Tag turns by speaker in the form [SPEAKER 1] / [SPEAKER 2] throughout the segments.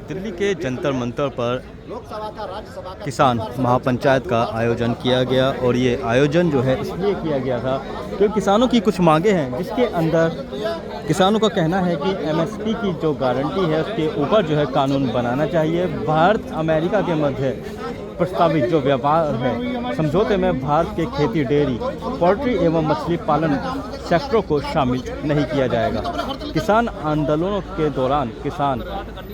[SPEAKER 1] दिल्ली के जंतर मंतर पर किसान महापंचायत का आयोजन किया गया और ये आयोजन जो है इसलिए किया गया था क्योंकि किसानों की कुछ मांगे हैं जिसके अंदर किसानों का कहना है कि एमएसपी की जो गारंटी है उसके ऊपर जो है कानून बनाना चाहिए। भारत अमेरिका के मध्य प्रस्तावित जो व्यापार है समझौते में भारत के खेती, डेयरी, पोल्ट्री एवं मछली पालन सेक्टरों को शामिल नहीं किया जाएगा। किसान आंदोलनों के दौरान किसान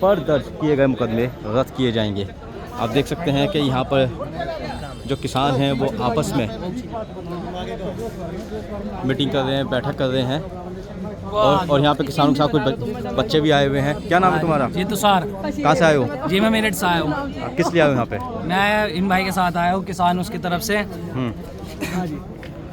[SPEAKER 1] पर दर्ज किए गए मुकदमे रद्द किए जाएंगे। आप देख सकते हैं कि यहाँ पर जो किसान हैं वो आपस में मीटिंग कर रहे हैं, बैठक कर रहे हैं और यहाँ पे किसानों के साथ कुछ बच्चे भी आए हुए हैं। क्या नाम है तुम्हारा?
[SPEAKER 2] जी तुषार।
[SPEAKER 1] कहाँ से आए हो?
[SPEAKER 2] जी मैं मेरठ से आया हूँ।
[SPEAKER 1] किस लिए आए हो यहाँ पे?
[SPEAKER 2] मैं इन भाई के साथ आया हूँ, किसान उसकी तरफ से।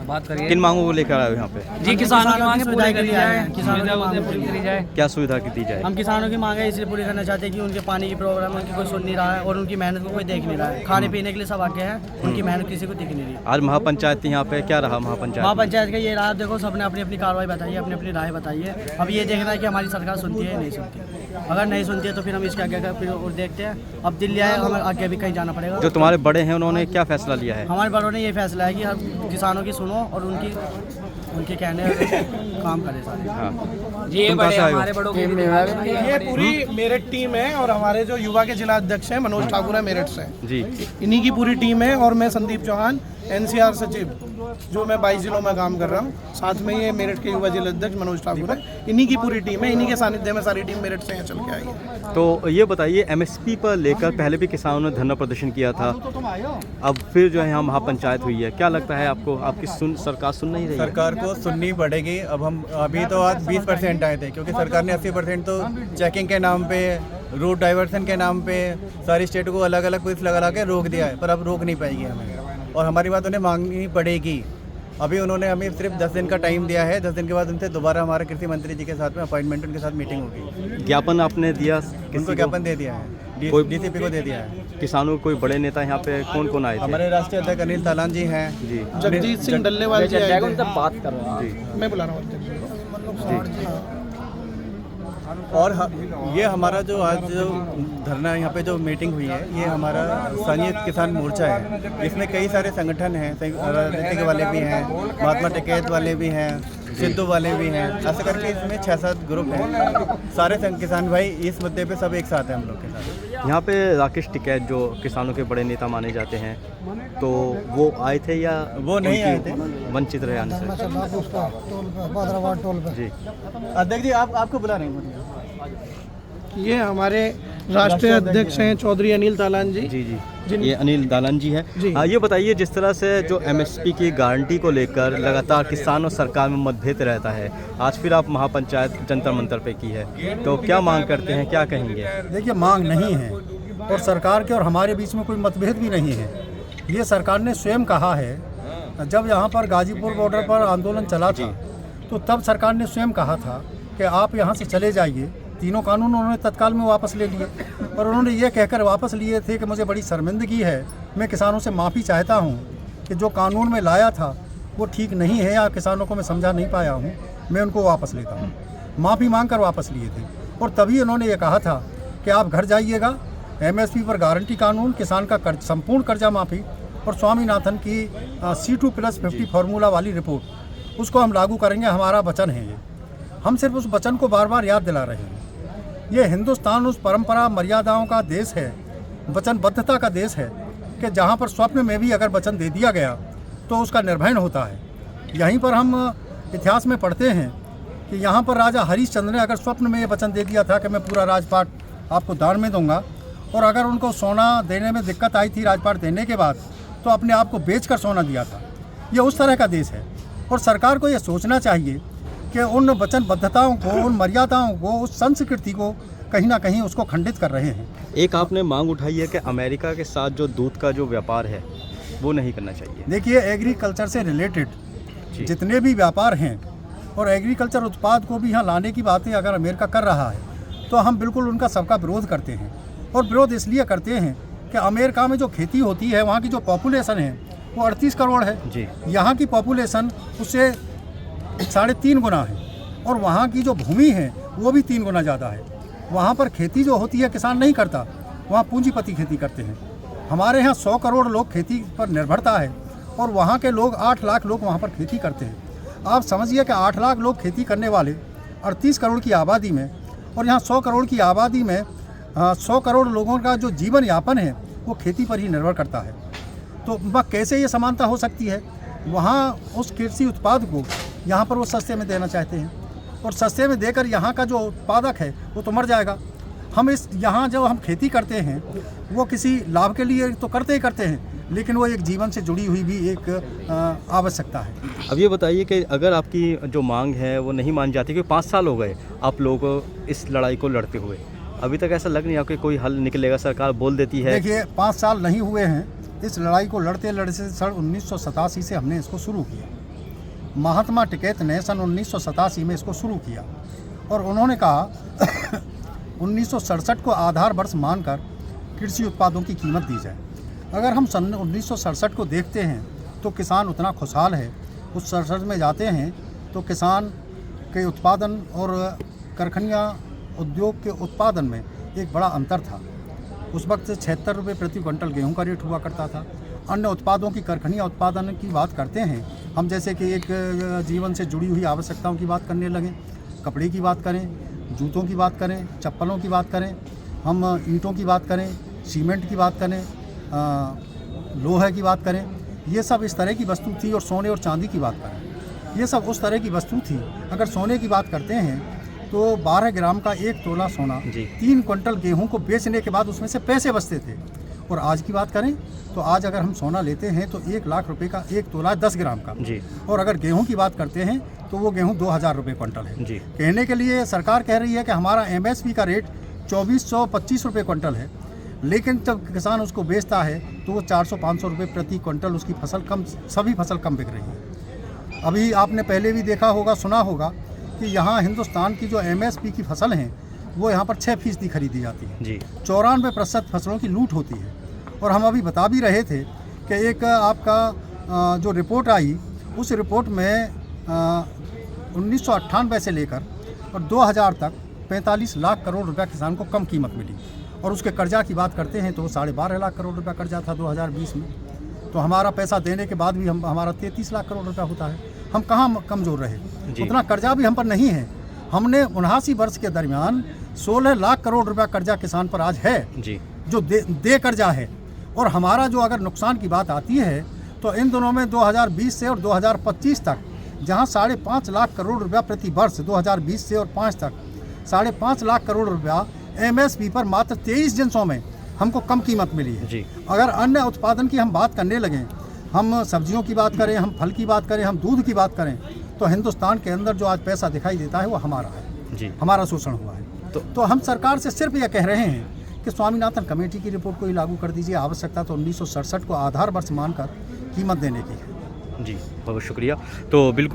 [SPEAKER 2] बात करिए।
[SPEAKER 1] किन मांगों को लेकर आए हो यहाँ पे?
[SPEAKER 2] जी किसानों की मांगे पूरी करी जाए, पूरी करी जाए।
[SPEAKER 1] क्या सुविधा की दी जाए?
[SPEAKER 3] हम किसानों की मांगे इसलिए पूरी करना चाहते हैं कि उनके पानी की प्रॉब्लम उनकी कोई सुन नहीं रहा है और उनकी मेहनत को कोई देख नहीं रहा है। खाने पीने के लिए सब आके हैं, उनकी मेहनत किसी को दिख नहीं रही।
[SPEAKER 1] आज महापंचायत यहाँ पे क्या रहा?
[SPEAKER 3] महापंचायत का ये रहा, देखो सबने अपनी अपनी कार्रवाई बताई है, अपनी अपनी राय बताई है। अब ये देखना है कि हमारी सरकार सुनती है या नहीं सुनती। अगर नहीं सुनती है तो फिर हम इसके आगे का फिर और देखते हैं। अब दिल्ली आए, हमें आगे भी कहीं जाना पड़ेगा।
[SPEAKER 1] जो तुम्हारे बड़े हैं उन्होंने क्या फैसला लिया है?
[SPEAKER 3] हमारे बड़ों ने ये फैसला है कि हम किसानों की सुनो और उनके कहने काम करें सारे।
[SPEAKER 1] हाँ।
[SPEAKER 2] ये बड़े हमारे बड़ों की
[SPEAKER 4] ये पूरी मेरठ टीम है और हमारे जो युवा के जिला अध्यक्ष हैं मनोज ठाकुर है मेरठ से
[SPEAKER 1] जी,
[SPEAKER 4] इन्हीं की पूरी टीम है। और मैं संदीप चौहान एनसीआर सचिव जो मैं 22 जिलों में काम कर रहा हूँ। साथ में ये मेरठ के युवा जिला अध्यक्ष मनोज ठाकुर है, इन्हीं की पूरी टीम है। इन्हीं के सानिध्य में सारी टीम मेरठ से यहाँ चल के आई है।
[SPEAKER 1] तो ये बताइए एमएसपी पर लेकर पहले भी किसानों ने धरना प्रदर्शन किया था, अब फिर जो है यहाँ महापंचायत हुई है। क्या लगता है आपको? आपकी सरकार सुन नहीं रही है?
[SPEAKER 5] सरकार को सुननी पड़ेगी। अब हम अभी तो आज 20% आए थे क्योंकि सरकार ने 80% तो चेकिंग के नाम पे, रूट डाइवर्सन के नाम पे सारी स्टेट को अलग अलग पुलिस लगा के रोक दिया है, पर अब रोक नहीं पाएगी हमें और हमारी बात उन्हें मांगनी पड़ेगी। अभी उन्होंने हमें सिर्फ 10 दिन का टाइम दिया है। 10 दिन के बाद उनसे दोबारा हमारे कृषि मंत्री जी के साथ में अपॉइंटमेंट उनके साथ मीटिंग होगी।
[SPEAKER 1] ज्ञापन आपने दिया?
[SPEAKER 5] उनको ज्ञापन दे दिया है, डीसीपी को दे दिया है।
[SPEAKER 1] किसानों को कोई बड़े नेता यहाँ पे कौन आए थे?
[SPEAKER 5] हमारे राष्ट्रीय अध्यक्ष अनिल तालान जी हैं
[SPEAKER 1] जी,
[SPEAKER 4] जगजीत सिंह डल्लेवाल जी आए थे।
[SPEAKER 2] बात कर रहा हूँ,
[SPEAKER 4] मैं बुला रहा हूँ।
[SPEAKER 5] और ये हमारा जो आज जो धरना यहाँ पे जो मीटिंग हुई है ये हमारा स्थानीय किसान मोर्चा है। इसमें कई सारे संगठन हैं, राजनीतिक वाले भी हैं, महात्मा टिकैत वाले भी हैं, सिद्धू वाले भी हैं। ऐसे करके इसमें 6-7 ग्रुप हैं। सारे किसान भाई इस मुद्दे पे सब एक साथ हैं हम लोग के साथ।
[SPEAKER 1] यहाँ पे राकेश टिकैत जो किसानों के बड़े नेता माने जाते हैं, तो वो आए थे या
[SPEAKER 5] वो नहीं आए थे?
[SPEAKER 1] वंचित रहे आने से? जी
[SPEAKER 5] अध्यक्ष जी आपको बुला रहे हैं।
[SPEAKER 4] ये हमारे राष्ट्रीय अध्यक्ष हैं चौधरी अनिल तालान जी।
[SPEAKER 1] जी जी, ये अनिल दालन जी है।
[SPEAKER 4] जी।
[SPEAKER 1] हाँ, ये बताइए जिस तरह से जो एमएसपी की गारंटी को लेकर लगातार किसान और सरकार में मतभेद रहता है, आज फिर आप महापंचायत जंतर मंतर पे की है, तो क्या मांग करते हैं, क्या कहेंगे?
[SPEAKER 6] देखिए, मांग नहीं है और सरकार के और हमारे बीच में कोई मतभेद भी नहीं है। ये सरकार ने स्वयं कहा है, जब यहाँ पर गाजीपुर बॉर्डर पर आंदोलन चला था तो तब सरकार ने स्वयं कहा था कि आप यहाँ से चले जाइए। तीनों कानून उन्होंने तत्काल में वापस ले लिए और उन्होंने ये कहकर वापस लिए थे कि मुझे बड़ी शर्मिंदगी है, मैं किसानों से माफ़ी चाहता हूँ कि जो कानून में लाया था वो ठीक नहीं है या किसानों को मैं समझा नहीं पाया हूँ, मैं उनको वापस लेता हूँ। माफ़ी मांग कर वापस लिए थे और तभी उन्होंने ये कहा था कि आप घर जाइएगा, एमएसपी पर गारंटी कानून, किसान का संपूर्ण कर्जा माफ़ी और स्वामीनाथन की C2+50 फार्मूला वाली रिपोर्ट, उसको हम लागू करेंगे। हमारा वचन है ये, हम सिर्फ उस वचन को बार बार याद दिला रहे हैं। ये हिंदुस्तान उस परंपरा मर्यादाओं का देश है, वचनबद्धता का देश है कि जहाँ पर स्वप्न में भी अगर वचन दे दिया गया तो उसका निर्वहन होता है। यहीं पर हम इतिहास में पढ़ते हैं कि यहाँ पर राजा हरिश्चंद्र ने अगर स्वप्न में ये वचन दे दिया था कि मैं पूरा राजपाट आपको दान में दूंगा, और अगर उनको सोना देने में दिक्कत आई थी राजपाट देने के बाद, तो अपने आप को बेचकर सोना दिया था। ये उस तरह का देश है और सरकार को ये सोचना चाहिए कि उन वचनबद्धताओं को, उन मर्यादाओं को, उस संस्कृति को कहीं ना कहीं उसको खंडित कर रहे हैं।
[SPEAKER 1] एक आपने मांग उठाई है कि अमेरिका के साथ जो दूध का जो व्यापार है वो नहीं करना चाहिए।
[SPEAKER 6] देखिए, एग्रीकल्चर से रिलेटेड जितने भी व्यापार हैं और एग्रीकल्चर उत्पाद को भी यहाँ लाने की बातें अगर अमेरिका कर रहा है तो हम बिल्कुल उनका सबका विरोध करते हैं। और विरोध इसलिए करते हैं कि अमेरिका में जो खेती होती है, वहाँ की जो पॉपुलेशन है वो 38 करोड़ है
[SPEAKER 1] जी।
[SPEAKER 6] यहाँ की पॉपुलेशन उससे 3.5 गुना है और वहाँ की जो भूमि है वो भी 3 गुना ज़्यादा है। वहाँ पर खेती जो होती है किसान नहीं करता, वहाँ पूंजीपति खेती करते हैं। हमारे यहाँ 100 करोड़ लोग खेती पर निर्भरता है और वहाँ के लोग 8 लाख लोग वहाँ पर खेती करते हैं। आप समझिए कि 8 लाख लोग खेती करने वाले 38 करोड़ की आबादी में, और यहाँ 100 करोड़ की आबादी में 100 करोड़ लोगों का जो जीवन यापन है वो खेती पर ही निर्भर करता है। तो वह कैसे ये समानता हो सकती है? वहाँ उस कृषि उत्पाद को यहाँ पर वो सस्ते में देना चाहते हैं, और सस्ते में देकर यहाँ का जो उत्पादक है वो तो मर जाएगा। हम यहाँ जब हम खेती करते हैं वो किसी लाभ के लिए तो करते ही करते हैं, लेकिन वो एक जीवन से जुड़ी हुई भी एक आवश्यकता है।
[SPEAKER 1] अब ये बताइए कि अगर आपकी जो मांग है वो नहीं मान जाती, क्योंकि 5 साल हो गए आप लोगों को इस लड़ाई को लड़ते हुए, अभी तक ऐसा लग नहीं रहा कि कोई हल निकलेगा? सरकार बोल देती है।
[SPEAKER 6] देखिए 5 साल नहीं हुए हैं इस लड़ाई को लड़ते लड़ते। सन 1987 से हमने इसको शुरू किया। महात्मा टिकैत ने सन 1987 में इसको शुरू किया और उन्होंने कहा 1967 को आधार वर्ष मानकर कृषि उत्पादों की कीमत दी जाए। अगर हम सन 1967 को देखते हैं तो किसान उतना खुशहाल है। उस 67 में जाते हैं तो किसान के उत्पादन और कारखानियाँ उद्योग के उत्पादन में एक बड़ा अंतर था। उस वक्त 76 रुपये प्रति क्विंटल गेहूं का रेट हुआ करता था। अन्य उत्पादों की कारखानियाँ उत्पादन की बात करते हैं हम, जैसे कि एक जीवन से जुड़ी हुई आवश्यकताओं की बात करने लगें, कपड़े की बात करें, जूतों की बात करें, चप्पलों की बात करें, हम ईंटों की बात करें, सीमेंट की बात करें, लोहे की बात करें, ये सब इस तरह की वस्तु थी। और सोने और चांदी की बात करें, ये सब उस तरह की वस्तु थी। अगर सोने की बात करते हैं तो 12 ग्राम का 1 तोला सोना 3 क्विंटल गेहूं को बेचने के बाद उसमें से पैसे बचते थे। और आज की बात करें तो आज अगर हम सोना लेते हैं तो 1 लाख रुपए का 1 तोला 10 ग्राम का जी। और अगर गेहूं की बात करते हैं तो वो गेहूं 2000 रुपये क्विंटल है जी। कहने के लिए सरकार कह रही है कि हमारा MSP का रेट 2425 रुपये क्विंटल है, लेकिन जब किसान उसको बेचता है तो वो 400-500 रुपये प्रति क्विंटल उसकी फसल कम, सभी फसल कम बिक रही है। अभी आपने पहले भी देखा होगा, सुना होगा कि यहाँ हिंदुस्तान की जो MSP की फसल हैं वो यहाँ पर 6% खरीदी जाती है जी। 94% फसलों की लूट होती है। और हम अभी बता भी रहे थे कि एक आपका जो रिपोर्ट आई उस रिपोर्ट में 1998 से लेकर और 2000 तक 45 लाख करोड़ रुपया किसान को कम कीमत मिली। और उसके कर्जा की बात करते हैं तो 12.5 लाख करोड़ रुपया कर्जा था 2020 में। तो हमारा पैसा देने के बाद भी हमारा 33 लाख करोड़ रुपया होता है। हम कहाँ कमज़ोर रहे? उतना कर्जा भी हम पर नहीं है। हमने 79 वर्ष के दरमियान 16 लाख करोड़ रुपया कर्जा किसान पर आज है जी, जो दे कर्जा है। और हमारा जो अगर नुकसान की बात आती है तो इन दोनों में 2020 से और 2025 तक जहां 5.5 लाख करोड़ रुपया प्रति वर्ष 2020 से और 5 तक 5.5 लाख करोड़ रुपया MSP पर मात्र 23 जिन्सों में हमको कम कीमत मिली है जी। अगर अन्य उत्पादन की हम बात करने लगें, हम सब्जियों की बात करें, हम फल की बात करें, हम दूध की बात करें, तो हिंदुस्तान के अंदर जो आज पैसा दिखाई देता है वो हमारा है जी। हमारा शोषण हुआ है। तो हम सरकार से सिर्फ यह कह रहे हैं कि स्वामीनाथन कमेटी की रिपोर्ट को ही लागू कर दीजिए। आवश्यकता तो 1967 को आधार वर्ष मानकर कीमत देने की है जी। बहुत शुक्रिया। तो बिल्कुल